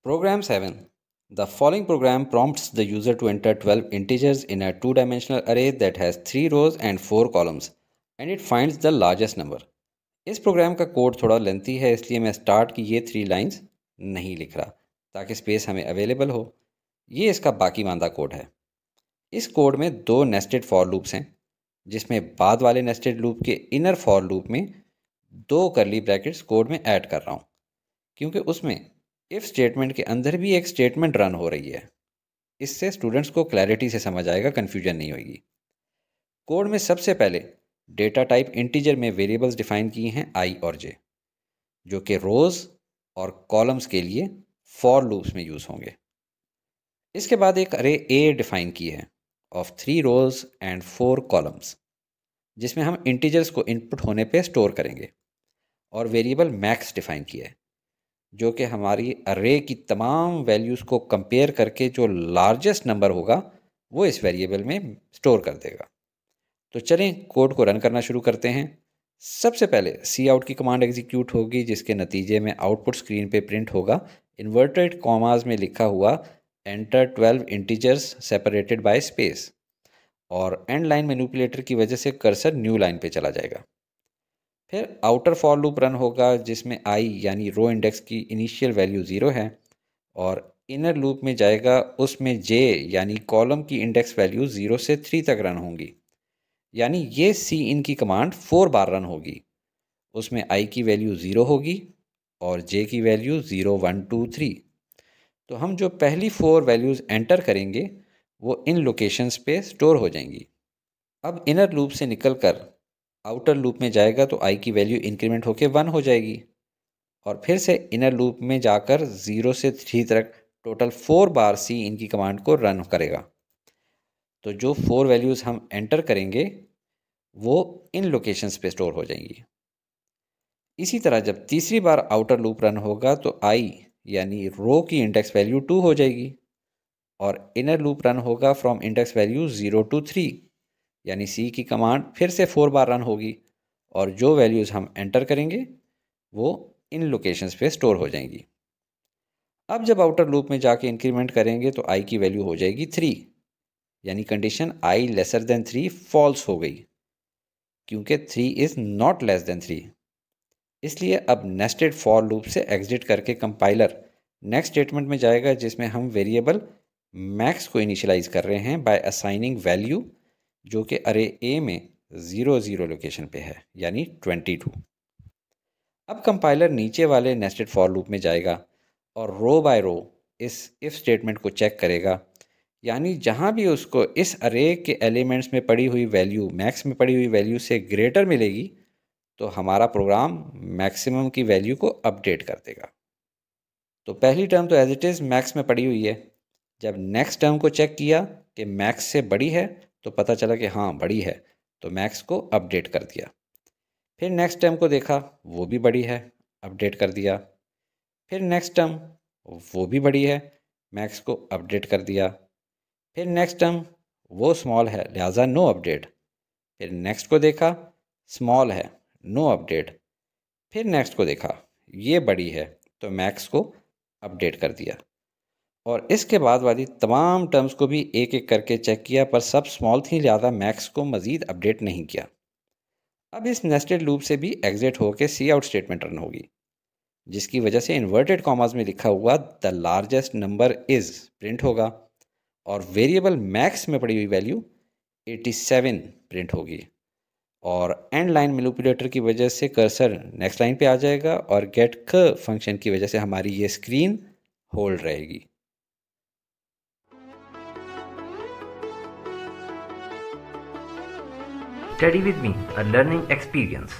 Program 7. The following program prompts the user to enter 12 integers in a two-dimensional array that has 3 rows and 4 columns and it finds the largest number. इस programme का code थोड़ा lengthy है, इसलिए मैं start की ये 3 lines नहीं लिख रहा ताकि स्पेस हमें अवेलेबल हो। ये इसका बाकी मांदा कोड है। इस कोड में 2 नेस्टेड फॉर लूप्स हैं, जिसमें बाद वाले नेस्टेड लूप के इनर फॉर लूप में 2 करली ब्रैकेट्स कोड में ऐड कर रहा हूँ, क्योंकि उसमें इफ स्टेटमेंट के अंदर भी एक स्टेटमेंट रन हो रही है। इससे स्टूडेंट्स को क्लैरिटी से समझ आएगा, कन्फ्यूजन नहीं होगी। कोड में सबसे पहले डेटा टाइप इंटीजर में वेरिएबल्स डिफाइन किए हैं आई और जे, जो कि रोज़ और कॉलम्स के लिए फॉर लूप्स में यूज़ होंगे। इसके बाद एक अरे ए डिफाइन की है ऑफ 3 रोज़ एंड 4 कॉलम्स, जिसमें हम इंटीजर्स को इनपुट होने पे स्टोर करेंगे। और वेरिएबल मैक्स डिफाइन किया है, जो कि हमारी अरे की तमाम वैल्यूज़ को कंपेयर करके जो लार्जेस्ट नंबर होगा वो इस वेरिएबल में स्टोर कर देगा। तो चलें कोड को रन करना शुरू करते हैं। सबसे पहले सी आउट की कमांड एग्जीक्यूट होगी, जिसके नतीजे में आउटपुट स्क्रीन पे प्रिंट होगा इन्वर्टेड कॉमास में लिखा हुआ enter 12 integers separated by space, और एंड लाइन मैनिपुलेटर की वजह से कर्सर न्यू लाइन पे चला जाएगा। फिर आउटर फॉर लूप रन होगा, जिसमें आई यानी रो इंडेक्स की इनिशियल वैल्यू 0 है, और इनर लूप में जाएगा, उसमें जे यानी कॉलम की इंडेक्स वैल्यू 0 से 3 तक रन होंगी। यानी ये सी इन की कमांड 4 बार रन होगी। उसमें आई की वैल्यू 0 होगी और जे की वैल्यू 0 1 2 3। तो हम जो पहली 4 वैल्यूज़ एंटर करेंगे वो इन लोकेशंस पे स्टोर हो जाएंगी। अब इनर लूप से निकलकर आउटर लूप में जाएगा तो आई की वैल्यू इंक्रीमेंट होकर 1 हो जाएगी, और फिर से इनर लूप में जाकर 0 से 3 तक टोटल 4 बार सी इन की कमांड को रन करेगा। तो जो 4 वैल्यूज़ हम एंटर करेंगे वो इन लोकेशंस पे स्टोर हो जाएंगी। इसी तरह जब तीसरी बार आउटर लूप रन होगा तो आई यानी रो की इंडेक्स वैल्यू 2 हो जाएगी, और इनर लूप रन होगा फ्रॉम इंडेक्स वैल्यू 0 to 3, यानी सी की कमांड फिर से 4 बार रन होगी, और जो वैल्यूज़ हम एंटर करेंगे वो इन लोकेशंस पे स्टोर हो जाएंगी। अब जब आउटर लूप में जाके इंक्रीमेंट करेंगे तो आई की वैल्यू हो जाएगी 3, यानी कंडीशन आई लेसर देन 3 फॉल्स हो गई, क्योंकि 3 इज़ नॉट लेस देन 3। इसलिए अब नेस्टेड फॉर लूप से एग्जिट करके कंपाइलर नेक्स्ट स्टेटमेंट में जाएगा, जिसमें हम वेरिएबल मैक्स को इनिशियलाइज कर रहे हैं बाय असाइनिंग वैल्यू, जो कि अरे ए में 0 0 लोकेशन पे है, यानी 22। अब कंपाइलर नीचे वाले नेस्टेड फॉर लूप में जाएगा और रो बाय रो इस इफ स्टेटमेंट को चेक करेगा, यानी जहाँ भी उसको इस अरे के एलिमेंट्स में पड़ी हुई वैल्यू मैक्स में पड़ी हुई वैल्यू से ग्रेटर मिलेगी तो हमारा प्रोग्राम मैक्सिमम की वैल्यू को अपडेट कर देगा। तो पहली टर्म तो एज इट इज़ मैक्स में पड़ी हुई है। जब नेक्स्ट टर्म को चेक किया कि मैक्स से बड़ी है तो पता चला कि हाँ बड़ी है, तो मैक्स को अपडेट कर दिया। फिर नेक्स्ट टर्म को देखा, वो भी बड़ी है, अपडेट कर दिया। फिर नेक्स्ट टर्म, वो भी बड़ी है, मैक्स को अपडेट कर दिया। फिर नेक्स्ट टर्म, वो स्मॉल है, लिहाजा नो अपडेट। फिर नेक्स्ट को देखा, स्मॉल है, नो अपडेट। फिर नेक्स्ट को देखा, ये बड़ी है, तो मैक्स को अपडेट कर दिया। और इसके बाद वाली तमाम टर्म्स को भी एक एक करके चेक किया, पर सब स्मॉल थी, लिहाजा मैक्स को मज़ीद अपडेट नहीं किया। अब इस नेस्टेड लूप से भी एग्जिट होकर सी आउट स्टेटमेंट रन होगी, जिसकी वजह से इन्वर्टेड कॉमास में लिखा हुआ the largest number is print होगा, और वेरिएबल मैक्स में पड़ी हुई वैल्यू 87 प्रिंट होगी। और एंड लाइन मैनिपुलेटर की वजह से कर्सर नेक्स्ट लाइन पे आ जाएगा, और गेट क फंक्शन की वजह से हमारी ये स्क्रीन होल्ड रहेगी। Study with me, a learning experience.